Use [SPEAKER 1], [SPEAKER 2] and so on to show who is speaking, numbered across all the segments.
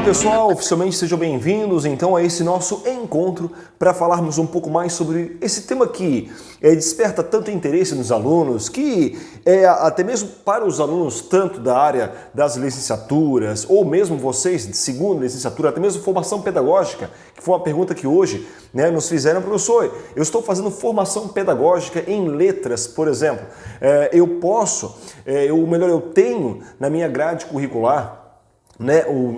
[SPEAKER 1] pessoal, oficialmente sejam bem-vindos então a esse nosso encontro para falarmos um pouco mais sobre esse tema que desperta tanto interesse nos alunos, que até mesmo para os alunos tanto da área das licenciaturas ou mesmo vocês de segunda licenciatura, até mesmo formação pedagógica, que foi uma pergunta que hoje nos fizeram, professor, eu estou fazendo formação pedagógica em letras, por exemplo, eu tenho na minha grade curricular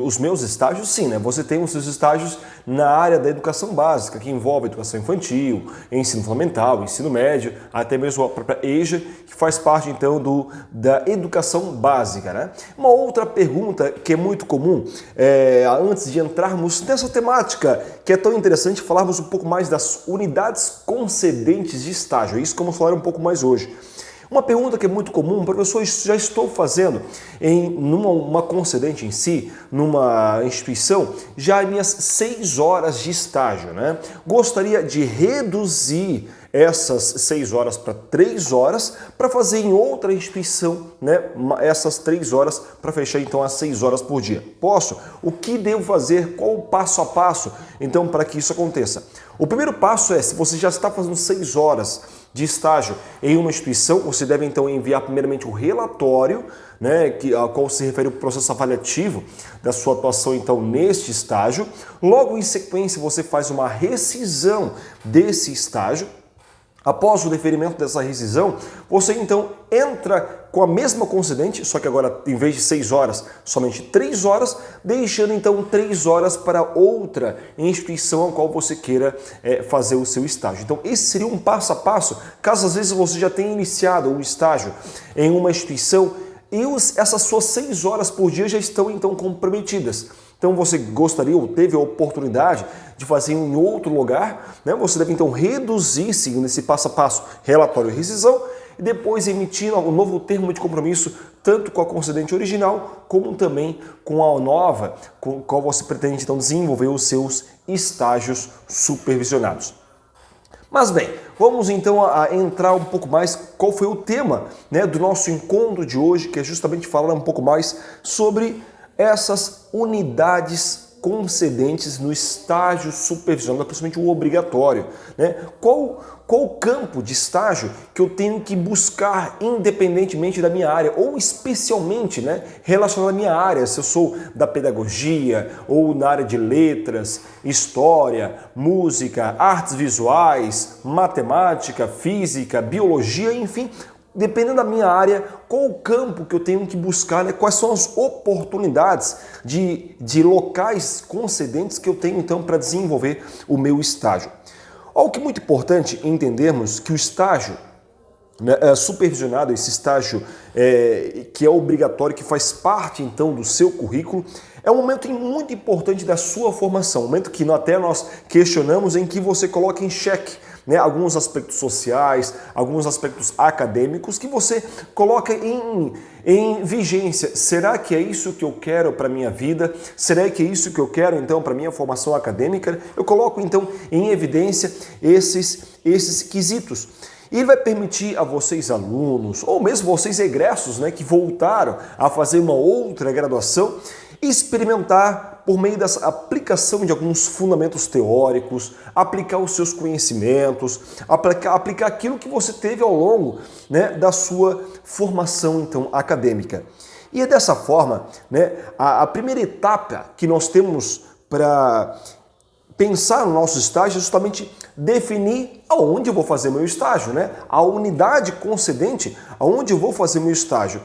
[SPEAKER 1] os meus estágios, sim, você tem os seus estágios na área da educação básica, que envolve educação infantil, ensino fundamental, ensino médio, até mesmo a própria EJA, que faz parte então da educação básica. Uma outra pergunta que é muito comum, antes de entrarmos nessa temática, que é tão interessante, falarmos um pouco mais das unidades concedentes de estágio, é isso que vamos falar um pouco mais hoje. Uma pergunta que é muito comum, professor, já estou fazendo numa concedente em si, numa instituição, já as minhas 6 horas de estágio, Gostaria de reduzir essas 6 horas para 3 horas para fazer em outra instituição, essas 3 horas para fechar então as 6 horas por dia. Posso? O que devo fazer? Qual o passo a passo então para que isso aconteça? O primeiro passo é, se você já está fazendo 6 horas de estágio em uma instituição, você deve então enviar primeiramente o relatório, a qual se refere o processo avaliativo da sua atuação então neste estágio. Logo em sequência você faz uma rescisão desse estágio. Após o deferimento dessa rescisão, você então entra com a mesma concedente, só que agora em vez de 6 horas, somente 3 horas, deixando então 3 horas para outra instituição a qual você queira fazer o seu estágio. Então esse seria um passo a passo, caso às vezes você já tenha iniciado o estágio em uma instituição e essas suas 6 horas por dia já estão então comprometidas. Então você gostaria ou teve a oportunidade de fazer em outro lugar, Você deve então reduzir, seguindo esse passo a passo, relatório e rescisão, e depois emitir um novo termo de compromisso, tanto com a concedente original, como também com a nova, com a qual você pretende então desenvolver os seus estágios supervisionados. Mas bem, vamos então a entrar um pouco mais qual foi o tema do nosso encontro de hoje, que é justamente falar um pouco mais sobre essas unidades concedentes no estágio supervisionado, principalmente o obrigatório. Qual o campo de estágio que eu tenho que buscar independentemente da minha área, ou especialmente relacionado à minha área, se eu sou da pedagogia ou na área de letras, história, música, artes visuais, matemática, física, biologia, enfim, dependendo da minha área, qual o campo que eu tenho que buscar, quais são as oportunidades de locais concedentes que eu tenho então para desenvolver o meu estágio. Algo que é muito importante entendermos que o estágio supervisionado, esse estágio que é obrigatório, que faz parte então do seu currículo, é um momento muito importante da sua formação, um momento que até nós questionamos em que você coloca em xeque alguns aspectos sociais, alguns aspectos acadêmicos que você coloca em vigência. Será que é isso que eu quero para a minha vida? Será que é isso que eu quero então para a minha formação acadêmica? Eu coloco então em evidência esses quesitos. E ele vai permitir a vocês alunos, ou mesmo vocês egressos, que voltaram a fazer uma outra graduação, experimentar por meio dessa aplicação de alguns fundamentos teóricos, aplicar os seus conhecimentos, aplicar aquilo que você teve ao longo da sua formação então acadêmica. E é dessa forma, a primeira etapa que nós temos para pensar no nosso estágio é justamente definir aonde eu vou fazer meu estágio, a unidade concedente aonde eu vou fazer meu estágio,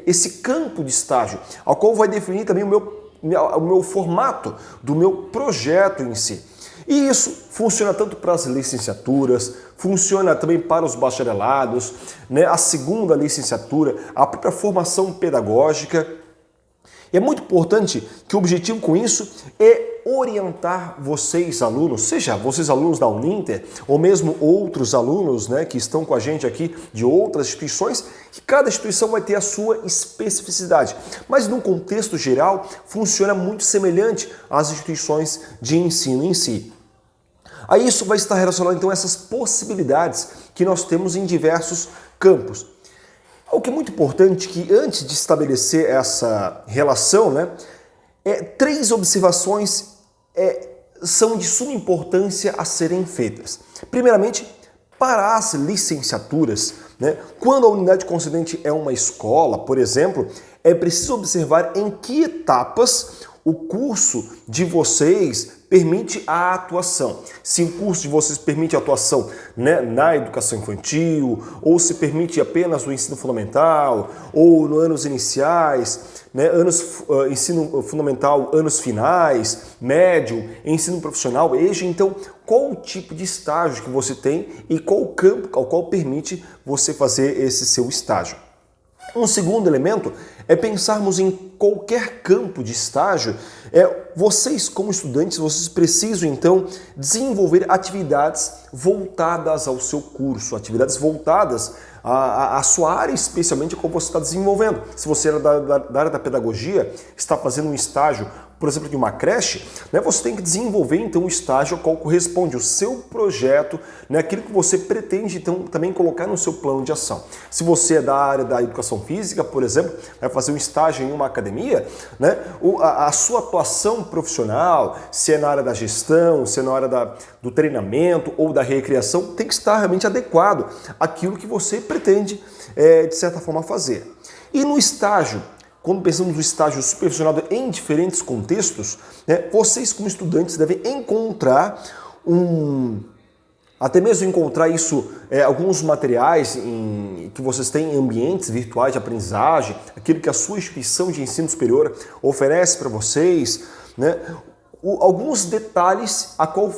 [SPEAKER 1] esse campo de estágio, ao qual vai definir também o meu formato do meu projeto em si. E isso funciona tanto para as licenciaturas, funciona também para os bacharelados, a segunda licenciatura, a própria formação pedagógica. E é muito importante que o objetivo com isso é orientar vocês, alunos, seja vocês alunos da Uninter ou mesmo outros alunos que estão com a gente aqui de outras instituições, que cada instituição vai ter a sua especificidade. Mas no contexto geral, funciona muito semelhante às instituições de ensino em si. A isso vai estar relacionado então a essas possibilidades que nós temos em diversos campos. O que é muito importante que antes de estabelecer essa relação, Três observações são de suma importância a serem feitas. Primeiramente, para as licenciaturas, né, quando a unidade concedente é uma escola, por exemplo, é preciso observar em que etapas o curso de vocês permite a atuação. Se o curso de vocês permite a atuação, né, na educação infantil, ou se permite apenas no ensino fundamental, ou nos anos iniciais, né, ensino fundamental, anos finais, médio, ensino profissional, EJA. Então, qual o tipo de estágio que você tem e qual o campo ao qual permite você fazer esse seu estágio. Um segundo elemento é pensarmos em qualquer campo de estágio. Vocês, como estudantes, vocês precisam, então, desenvolver atividades voltadas ao seu curso, atividades voltadas à sua área, especialmente como você está desenvolvendo. Se você é da área da pedagogia, está fazendo um estágio, por exemplo, de uma creche, né, você tem que desenvolver, então, o estágio ao qual corresponde o seu projeto, né, aquilo que você pretende, então, também colocar no seu plano de ação. Se você é da área da educação física, por exemplo, vai fazer um estágio em uma academia, né, a sua atuação profissional, se é na área da gestão, se é na área do treinamento ou da recreação, tem que estar realmente adequado àquilo que você pretende, de certa forma, fazer. E no estágio, quando pensamos no estágio supervisionado em diferentes contextos, né, vocês como estudantes devem encontrar até mesmo encontrar isso, alguns materiais que vocês têm em ambientes virtuais de aprendizagem, aquilo que a sua instituição de ensino superior oferece para vocês, né, alguns detalhes a qual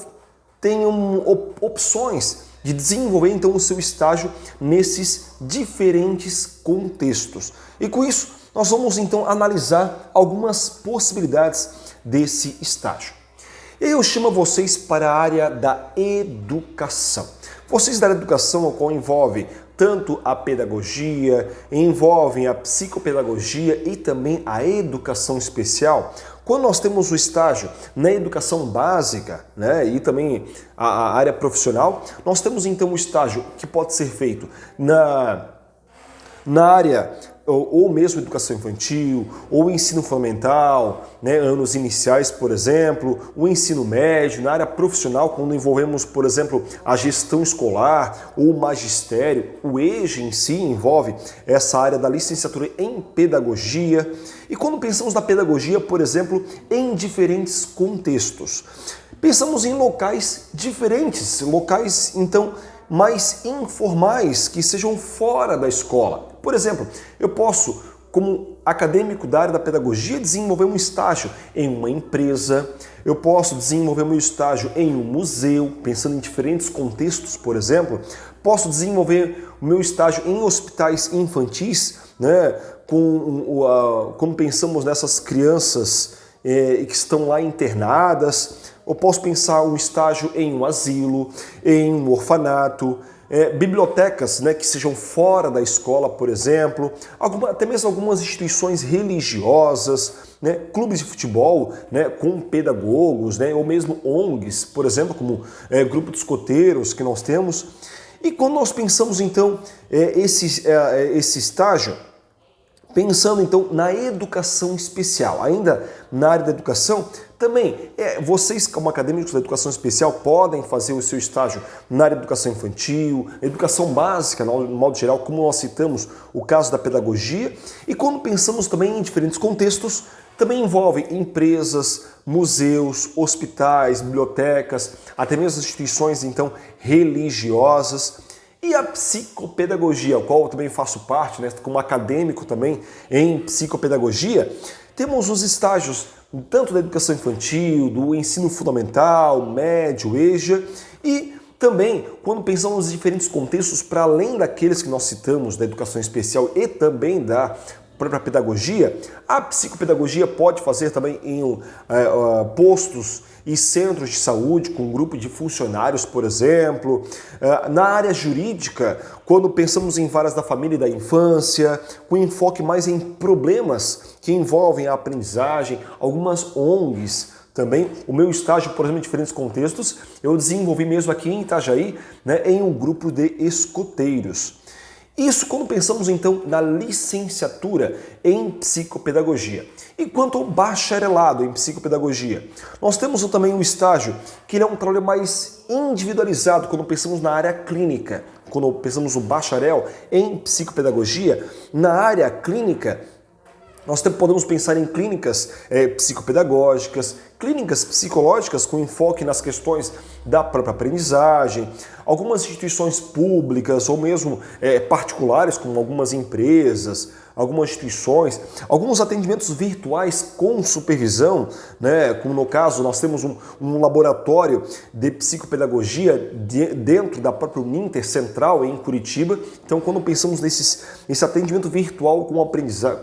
[SPEAKER 1] tenham opções de desenvolver então o seu estágio nesses diferentes contextos. E com isso, nós vamos então analisar algumas possibilidades desse estágio. Eu chamo vocês para a área da educação. Vocês da área da educação, o qual envolve tanto a pedagogia, envolvem a psicopedagogia e também a educação especial. Quando nós temos o estágio na educação básica, né, e também a área profissional, nós temos então o estágio que pode ser feito na área ou mesmo educação infantil, ou ensino fundamental, né, anos iniciais, por exemplo, o ensino médio, na área profissional, quando envolvemos, por exemplo, a gestão escolar ou o magistério, o EJA em si envolve essa área da licenciatura em pedagogia. E quando pensamos na pedagogia, por exemplo, em diferentes contextos, pensamos em locais diferentes, locais, então, mais informais, que sejam fora da escola. Por exemplo, eu posso, como acadêmico da área da pedagogia, desenvolver um estágio em uma empresa, eu posso desenvolver meu estágio em um museu, pensando em diferentes contextos, por exemplo, posso desenvolver o meu estágio em hospitais infantis, né, quando pensamos nessas crianças que estão lá internadas. Eu posso pensar um estágio em um asilo, em um orfanato, bibliotecas, né, que sejam fora da escola, por exemplo, até mesmo algumas instituições religiosas, né, clubes de futebol, né, com pedagogos, né, ou mesmo ONGs, por exemplo, como grupo de escoteiros que nós temos. E quando nós pensamos então esse estágio, pensando então na educação especial, ainda na área da educação, também vocês como acadêmicos da educação especial podem fazer o seu estágio na área da educação infantil, educação básica, no modo geral, como nós citamos o caso da pedagogia. E quando pensamos também em diferentes contextos, também envolve empresas, museus, hospitais, bibliotecas, até mesmo instituições então religiosas. E a psicopedagogia, ao qual eu também faço parte, né, como acadêmico também em psicopedagogia, temos os estágios tanto da educação infantil, do ensino fundamental, médio, EJA, e também quando pensamos nos diferentes contextos, para além daqueles que nós citamos da educação especial e também da própria pedagogia, a psicopedagogia pode fazer também em postos e centros de saúde, com um grupo de funcionários, por exemplo. Na área jurídica, quando pensamos em varas da família e da infância, com enfoque mais em problemas que envolvem a aprendizagem, algumas ONGs também. O meu estágio, por exemplo, em diferentes contextos, eu desenvolvi mesmo aqui em Itajaí, né, em um grupo de escoteiros. Isso quando pensamos então na licenciatura em psicopedagogia. E quanto ao bacharelado em psicopedagogia, nós temos também um estágio que ele é um trabalho mais individualizado quando pensamos na área clínica. Quando pensamos no bacharel em psicopedagogia, na área clínica, nós podemos pensar em clínicas psicopedagógicas, clínicas psicológicas com enfoque nas questões da própria aprendizagem, algumas instituições públicas ou mesmo particulares, como algumas empresas, algumas instituições, alguns atendimentos virtuais com supervisão, né? Como no caso nós temos um laboratório de psicopedagogia dentro da própria Uninter Central em Curitiba. Então, quando pensamos nesse atendimento virtual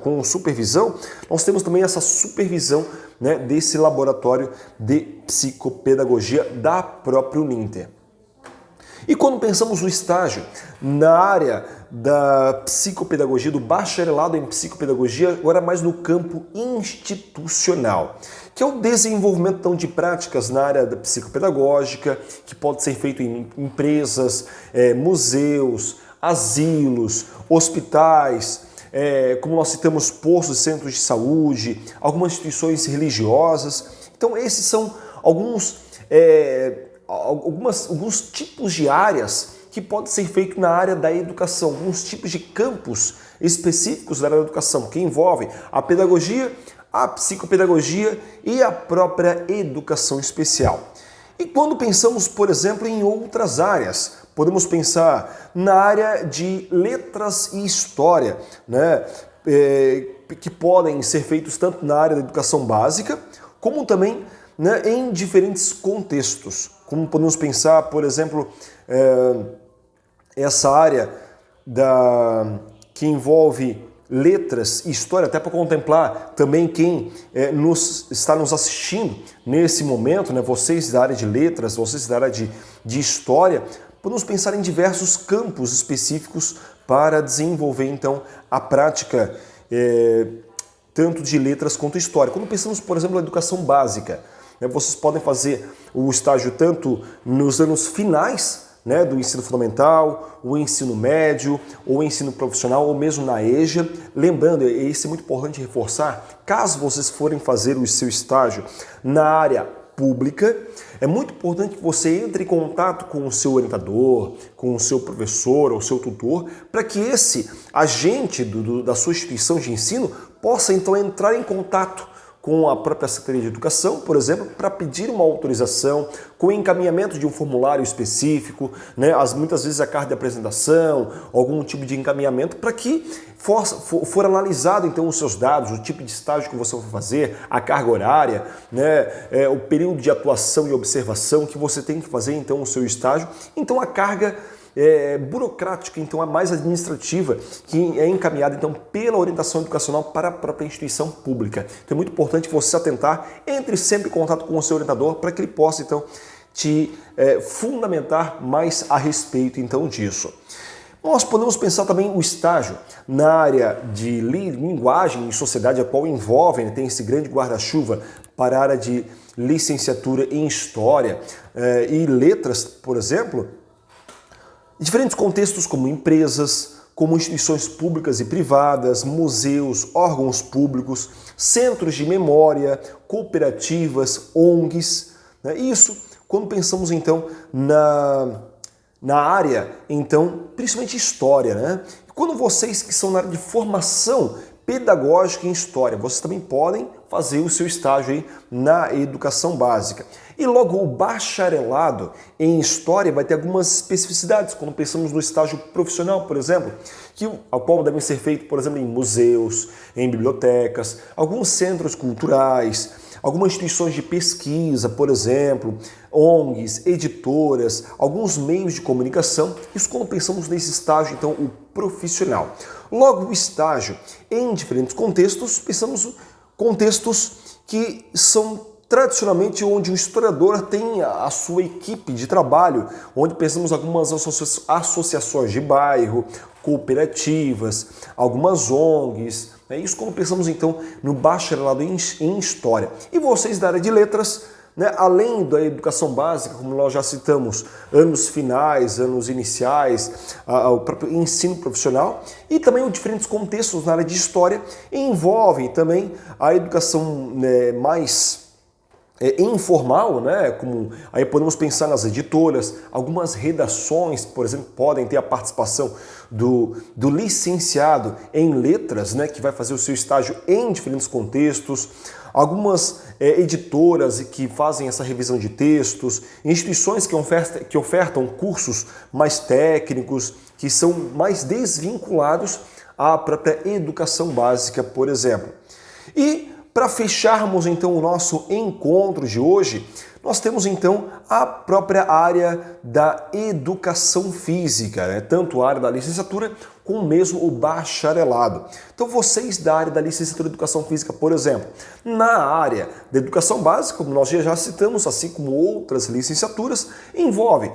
[SPEAKER 1] com supervisão, nós temos também essa supervisão, né, desse laboratório de psicopedagogia da própria Uninter. E quando pensamos no estágio na área da psicopedagogia, do bacharelado em psicopedagogia, agora mais no campo institucional, que é o desenvolvimento então, de práticas na área da psicopedagógica, que pode ser feito em empresas, museus, asilos, hospitais, como nós citamos, postos, centros de saúde, algumas instituições religiosas. Então esses são alguns tipos de áreas que podem ser feitos na área da educação, alguns tipos de campos específicos da área da educação, que envolvem a pedagogia, a psicopedagogia e a própria educação especial. E quando pensamos, por exemplo, em outras áreas, podemos pensar na área de letras e história, né? Que podem ser feitos tanto na área da educação básica, como também, né, em diferentes contextos. Como podemos pensar, por exemplo, essa área que envolve letras e história, até para contemplar também quem está nos assistindo nesse momento, né, vocês da área de letras, vocês da área de história, podemos pensar em diversos campos específicos para desenvolver, então, a prática tanto de letras quanto história. Quando pensamos, por exemplo, na educação básica, vocês podem fazer o estágio tanto nos anos finais, né, do ensino fundamental, o ensino médio, o ensino profissional ou mesmo na EJA. Lembrando, isso é muito importante reforçar, caso vocês forem fazer o seu estágio na área pública, é muito importante que você entre em contato com o seu orientador, com o seu professor ou seu tutor, para que esse agente da sua instituição de ensino possa então entrar em contato com a própria Secretaria de Educação, por exemplo, para pedir uma autorização, com o encaminhamento de um formulário específico, né, muitas vezes a carta de apresentação, algum tipo de encaminhamento, para que for analisado então os seus dados, o tipo de estágio que você vai fazer, a carga horária, né, o período de atuação e observação que você tem que fazer então o seu estágio. Então a carga burocrática, então a mais administrativa, que é encaminhada então pela orientação educacional para a própria instituição pública. Então é muito importante você se atentar, entre sempre em contato com o seu orientador para que ele possa então te fundamentar mais a respeito então disso. Nós podemos pensar também o estágio na área de linguagem e sociedade, a qual envolve, né, tem esse grande guarda-chuva para a área de licenciatura em História e Letras, por exemplo, em diferentes contextos como empresas, como instituições públicas e privadas, museus, órgãos públicos, centros de memória, cooperativas, ONGs. Né? Isso quando pensamos então na área, então, principalmente história, né? Quando vocês que são na área de formação pedagógica em história, vocês também podem fazer o seu estágio aí na educação básica. E logo o bacharelado em história vai ter algumas especificidades, quando pensamos no estágio profissional, por exemplo, ao qual devem ser feito, por exemplo, em museus, em bibliotecas, alguns centros culturais, algumas instituições de pesquisa, por exemplo, ONGs, editoras, alguns meios de comunicação. Isso quando pensamos nesse estágio, então, o profissional. Logo, o estágio em diferentes contextos, pensamos contextos que são tradicionalmente onde o historiador tem a sua equipe de trabalho, onde pensamos algumas associações de bairro, cooperativas, algumas ONGs. Isso quando pensamos então no bacharelado em História. E vocês da área de letras, né? Além da educação básica, como nós já citamos, anos finais, anos iniciais, o próprio ensino profissional e também os diferentes contextos na área de história envolvem também a educação, né, mais informal, né? Como aí podemos pensar nas editoras, algumas redações, por exemplo, podem ter a participação do licenciado em letras, né? Que vai fazer o seu estágio em diferentes contextos, algumas editoras que fazem essa revisão de textos, instituições que ofertam cursos mais técnicos, que são mais desvinculados à própria educação básica, por exemplo. E para fecharmos então o nosso encontro de hoje, nós temos então a própria área da educação física, né? Tanto a área da licenciatura como mesmo o bacharelado. Então vocês da área da licenciatura em educação física, por exemplo, na área da educação básica, como nós já citamos, assim como outras licenciaturas, envolve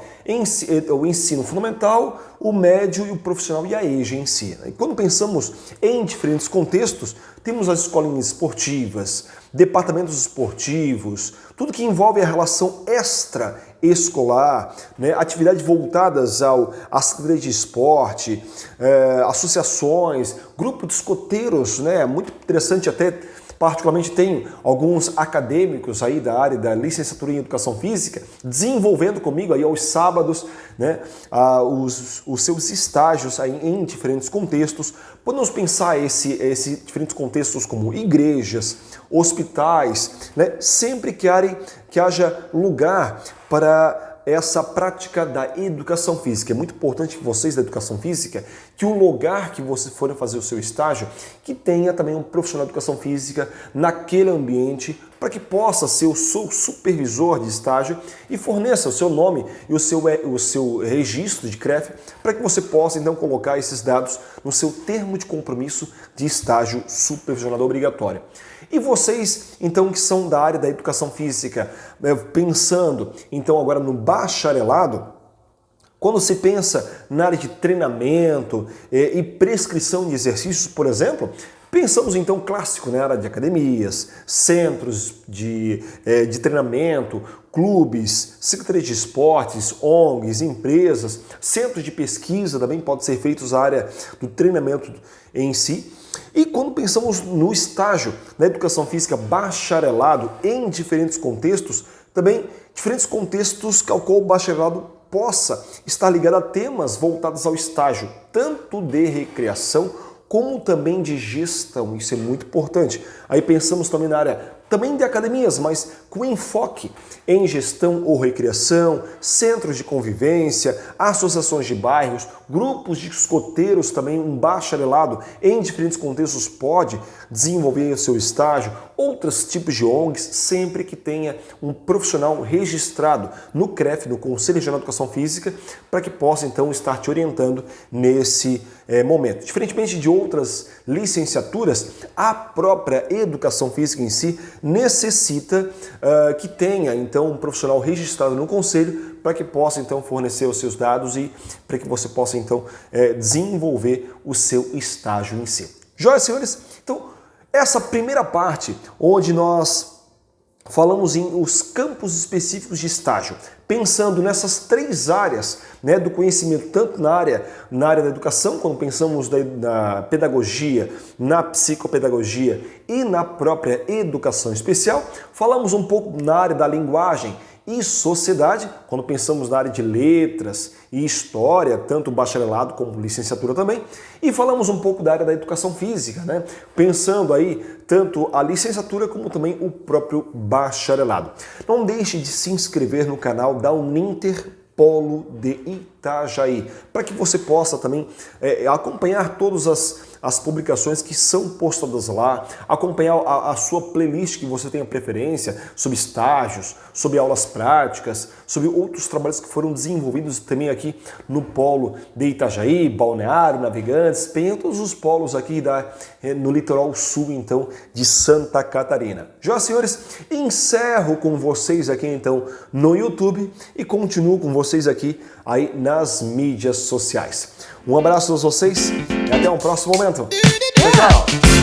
[SPEAKER 1] o ensino fundamental, o médio e o profissional e a EJA em si. E quando pensamos em diferentes contextos, temos as escolinhas esportivas, departamentos esportivos, tudo que envolve a relação extraescolar, né? Atividades voltadas à Secretaria de Esporte, associações, grupo de escoteiros, né? Muito interessante, até particularmente tenho alguns acadêmicos aí da área da licenciatura em Educação Física desenvolvendo comigo aí aos sábados, né, os seus estágios aí em diferentes contextos. Podemos pensar esses diferentes contextos como igrejas, hospitais, né, sempre que haja lugar para essa prática da educação física. É muito importante que vocês da educação física, que o lugar que vocês forem fazer o seu estágio, que tenha também um profissional de educação física naquele ambiente, para que possa ser o seu supervisor de estágio e forneça o seu nome e o seu registro de CREF, para que você possa então colocar esses dados no seu termo de compromisso de estágio supervisionado obrigatório. E vocês, então, que são da área da educação física, pensando, então, agora no bacharelado, quando se pensa na área de treinamento e prescrição de exercícios, por exemplo, pensamos, então, clássico na área de academias, centros de treinamento, clubes, secretarias de esportes, ONGs, empresas, centros de pesquisa também podem ser feitos na área do treinamento em si. E quando pensamos no estágio da educação física bacharelado em diferentes contextos, também diferentes contextos que ao qual o bacharelado possa estar ligado a temas voltados ao estágio, tanto de recreação como também de gestão. Isso é muito importante. Aí pensamos também na área também de academias, mas com enfoque em gestão ou recreação, centros de convivência, associações de bairros, grupos de escoteiros também, um bacharelado em diferentes contextos pode desenvolver o seu estágio, outros tipos de ONGs, sempre que tenha um profissional registrado no CREF, no Conselho Regional de Educação Física, para que possa então estar te orientando nesse momento. Diferentemente de outras licenciaturas, a própria educação física em si necessita que tenha então um profissional registrado no conselho para que possa então fornecer os seus dados e para que você possa então desenvolver o seu estágio em si. Joia, senhores? Então, essa primeira parte onde nós falamos em os campos específicos de estágio, pensando nessas três áreas, né, do conhecimento, tanto na área da educação, quando pensamos na pedagogia, na psicopedagogia e na própria educação especial. Falamos um pouco na área da linguagem e sociedade, quando pensamos na área de letras e história, tanto bacharelado como licenciatura também, e falamos um pouco da área da educação física, né? Pensando aí tanto a licenciatura como também o próprio bacharelado. Não deixe de se inscrever no canal da Uninter Polo de Itajaí, para que você possa também acompanhar todas as publicações que são postadas lá, acompanhar a sua playlist que você tenha preferência, sobre estágios, sobre aulas práticas, sobre outros trabalhos que foram desenvolvidos também aqui no Polo de Itajaí, Balneário, Navegantes, tem todos os polos aqui no litoral sul, então, de Santa Catarina. Já, senhores, encerro com vocês aqui, então, no YouTube e continuo com vocês aqui aí nas mídias sociais. Um abraço a vocês e até um próximo momento. Tchau, tchau.